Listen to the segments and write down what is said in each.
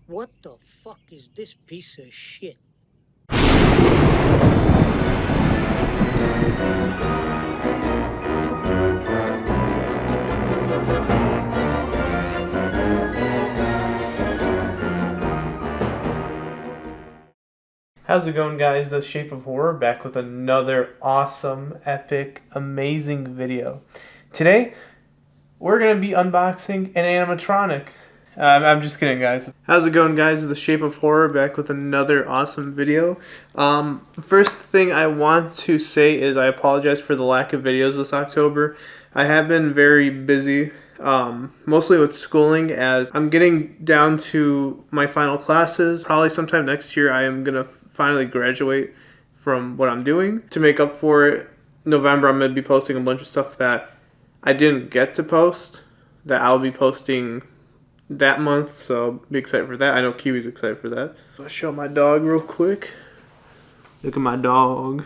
What the fuck is this piece of shit? How's it going, guys? The Shape of Horror back with another awesome, epic, amazing video. Today, we're going to be unboxing an animatronic. I'm just kidding, guys. How's it going, guys? The Shape of Horror back with another awesome video. First thing I want to say is I apologize for the lack of videos this October. I have been very busy, mostly with schooling, as I'm getting down to my final classes. Probably sometime next year I am going to finally graduate from what I'm doing. To make up for it, November I'm going to be posting a bunch of stuff that I didn't get to post, that I'll be posting that month, so be excited for that. I know Kiwi's excited for that. I'll show my dog real quick. Look at my dog.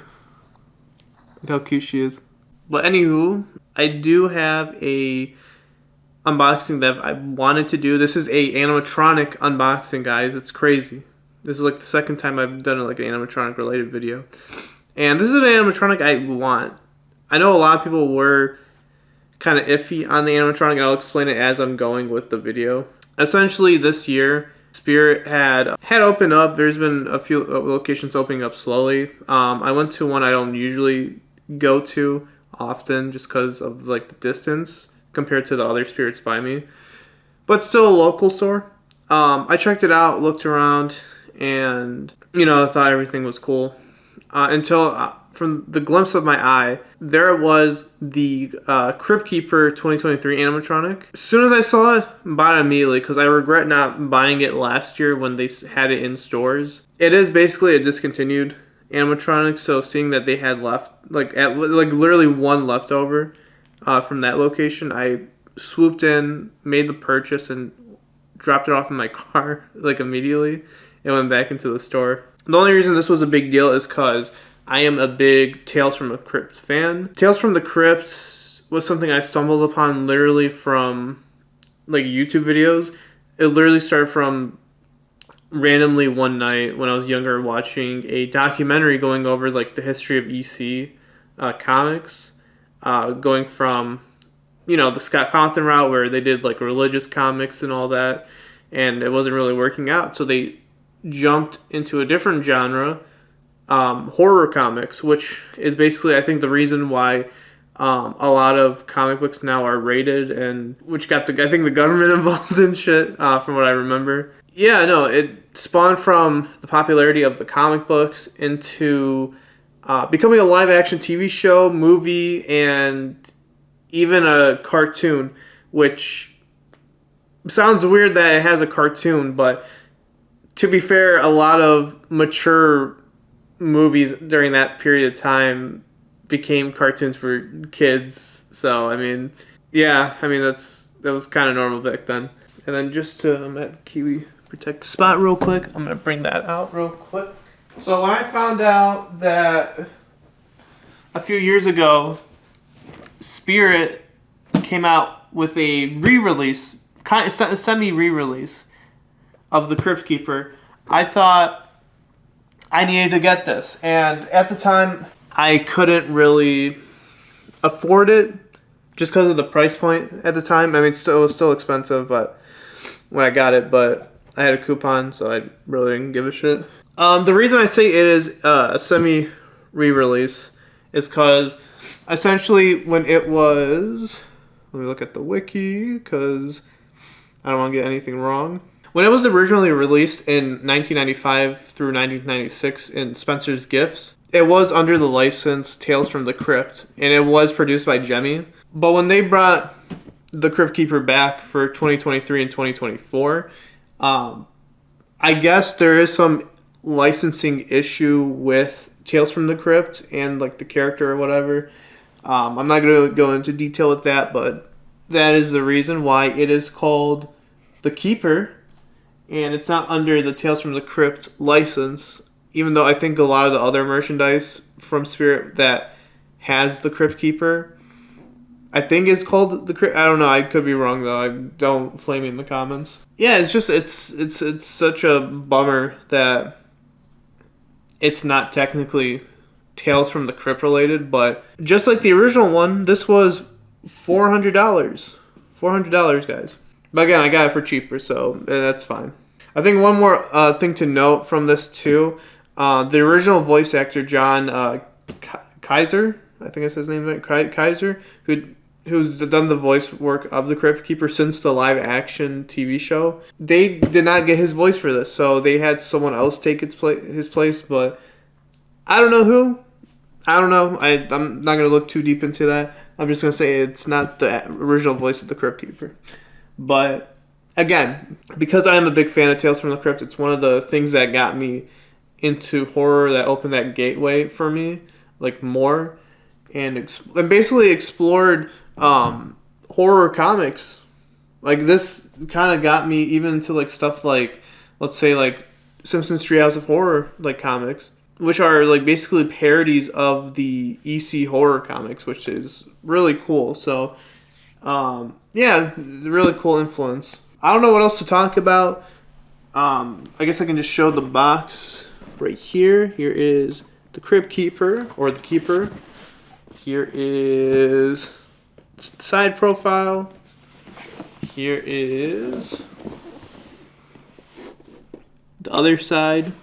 Look how cute she is. But anywho, I do have a unboxing that I wanted to do. This is a animatronic unboxing, guys. It's crazy. This is like the second time I've done like an animatronic related video. And this is an animatronic I want. I know a lot of people were kind of iffy on the animatronic, and I'll explain it as I'm going with the video. Essentially, this year, Spirit had opened up. There's been a few locations opening up slowly. I went to one I don't usually go to often just because of like the distance compared to the other Spirits by me. But still a local store. I checked it out, looked around, and I thought everything was cool until from the glimpse of my eye, there was the Crypt 2023 animatronic. As soon as I saw it, I bought it immediately because I regret not buying it last year when they had it in stores. It is basically a discontinued animatronic, so seeing that they had left, like literally one leftover from that location, I swooped in, made the purchase, and dropped it off in my car like immediately and went back into the store. The only reason this was a big deal is because I am a big Tales from the Crypt fan. Tales from the Crypt was something I stumbled upon literally from like YouTube videos. It literally started from randomly one night when I was younger watching a documentary going over like the history of EC comics, going from the Scott Cawthon route where they did like religious comics and all that, and it wasn't really working out, so they jumped into a different genre, horror comics, which is basically, I think, the reason why a lot of comic books now are rated, and which got I think the government involved in shit, from what I remember. Yeah, no, it spawned from the popularity of the comic books into becoming a live action TV show, movie, and even a cartoon, which sounds weird that it has a cartoon, but to be fair, a lot of mature movies during that period of time became cartoons for kids. So that was kind of normal back then. And then just to have Kiwi protect the spot real quick, I'm gonna bring that out real quick. So when I found out that a few years ago, Spirit came out with a re-release, kind of semi-re-release of the Crypt Keeper, I thought I needed to get this. And at the time, I couldn't really afford it just because of the price point at the time. I mean, it was still expensive, but when I got it, but I had a coupon, so I really didn't give a shit. The reason I say it is a semi-re-release is because essentially when it was, let me look at the wiki because I don't want to get anything wrong. When it was originally released in 1995 through 1996 in Spencer's Gifts, it was under the license Tales from the Crypt, and it was produced by Gemmy. But when they brought the Crypt Keeper back for 2023 and 2024, I guess there is some licensing issue with Tales from the Crypt and like the character or whatever. I'm not going to go into detail with that, but that is the reason why it is called The Keeper, and it's not under the Tales from the Crypt license, even though I think a lot of the other merchandise from Spirit that has the Crypt Keeper I think it's called the Crypt. I don't know. I could be wrong though. I don't flame me in the comments. Yeah, it's just it's such a bummer that it's not technically Tales from the Crypt related, but just like the original one, this was $400. $400, guys. But again, I got it for cheaper, so that's fine. I think one more thing to note from this too, the original voice actor John Kaiser, I think that's his name, right? Kaiser, who's done the voice work of the Crypt Keeper since the live action TV show. They did not get his voice for this, so they had someone else take his place, but I don't know who. I don't know. I'm not going to look too deep into that. I'm just going to say it's not the original voice of the Crypt Keeper. But again, because I am a big fan of Tales from the Crypt, it's one of the things that got me into horror, that opened that gateway for me, like more, and basically explored horror comics. Like this kind of got me even to like stuff like, let's say like Simpsons Treehouse of Horror like comics, which are like basically parodies of the EC horror comics, which is really cool. So yeah, really cool influence. I don't know what else to talk about. I guess I can just show the box right here. Here is the Crypt Keeper, or the Keeper. Here is the side profile. Here is the other side.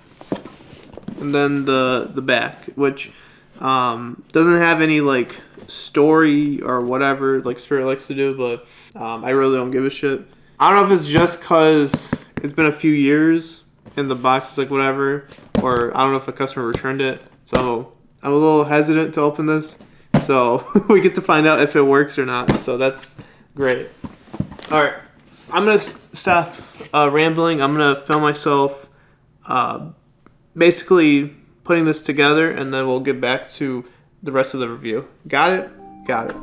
And then the back, which doesn't have any like story or whatever like Spirit likes to do, but I really don't give a shit. I don't know if it's just because it's been a few years and the box is like whatever, or I don't know if a customer returned it, so I'm a little hesitant to open this. So we get to find out if it works or not, so that's great. Alright, I'm going to stop rambling. I'm going to film myself basically putting this together, and then we'll get back to the rest of the review. Got it? Got it.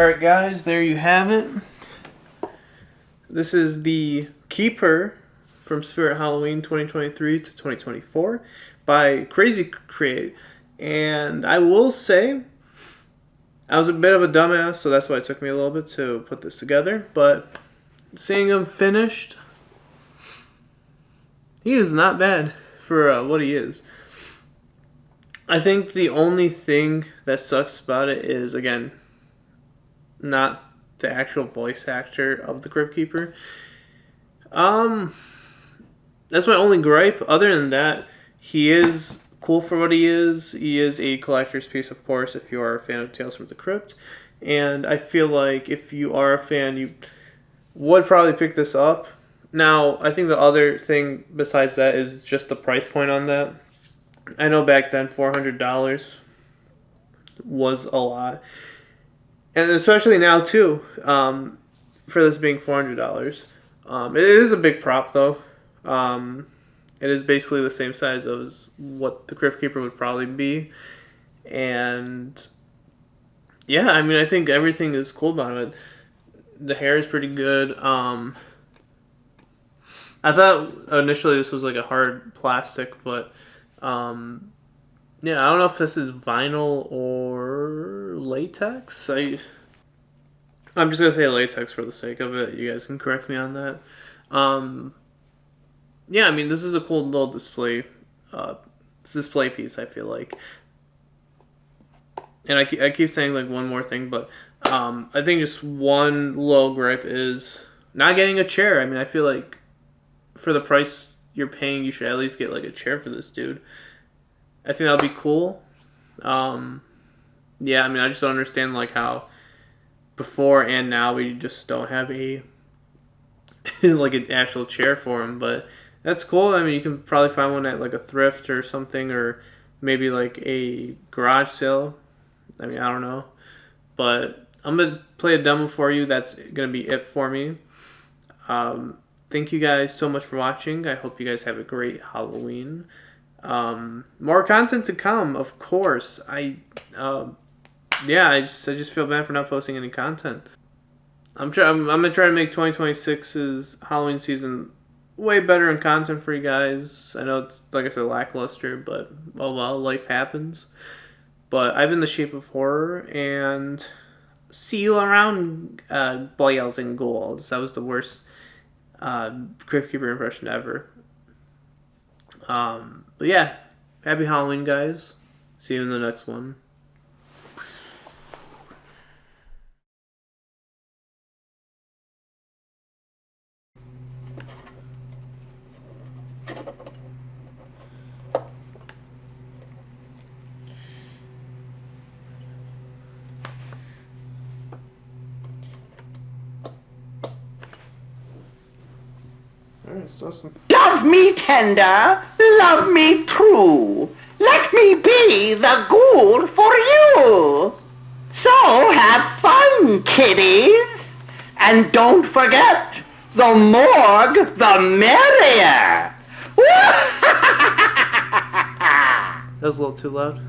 Alright guys, there you have it. This is the Keeper from Spirit Halloween 2023 to 2024 by Crazy Create. And I will say, I was a bit of a dumbass, so that's why it took me a little bit to put this together. But seeing him finished, he is not bad for what he is. I think the only thing that sucks about it is, again, not the actual voice actor of the Crypt Keeper. That's my only gripe. Other than that, he is cool for what he is. He is a collector's piece, of course, if you are a fan of Tales from the Crypt. And I feel like if you are a fan, you would probably pick this up. Now, I think the other thing besides that is just the price point on that. I know back then $400 was a lot. And especially now, too, for this being $400. It is a big prop, though. It is basically the same size as what the Crypt Keeper would probably be. And, yeah, I mean, I think everything is cool about it. The hair is pretty good. I thought initially this was like a hard plastic, but, yeah, I don't know if this is vinyl or latex. I'm just going to say latex for the sake of it. You guys can correct me on that. Yeah, I mean, this is a cool little display piece, I feel like. And I keep saying, like, one more thing, but I think just one little gripe is not getting a chair. I mean, I feel like for the price you're paying, you should at least get, like, a chair for this dude. I think that would be cool. Yeah, I mean, I just don't understand, like, how before and now we just don't have a like an actual chair for him. But that's cool. I mean, you can probably find one at like a thrift or something, or maybe like a garage sale. I mean, I don't know, but I'm gonna play a demo for you. That's gonna be it for me. Thank you guys so much for watching. I hope you guys have a great Halloween. More content to come, of course. Yeah, I just feel bad for not posting any content. I'm gonna try to make 2026's Halloween season way better in content for you guys. I know it's, like I said, lackluster, but oh well, life happens. But I've been the Shape of Horror, and see you around, boys and ghouls. That was the worst Crypt Keeper impression ever. But yeah, happy Halloween, guys. See you in the next one. Alright, so Love me tender, love me true. Let me be the ghoul for you. So have fun, kiddies. And don't forget, the morgue, the merrier. that was a little too loud.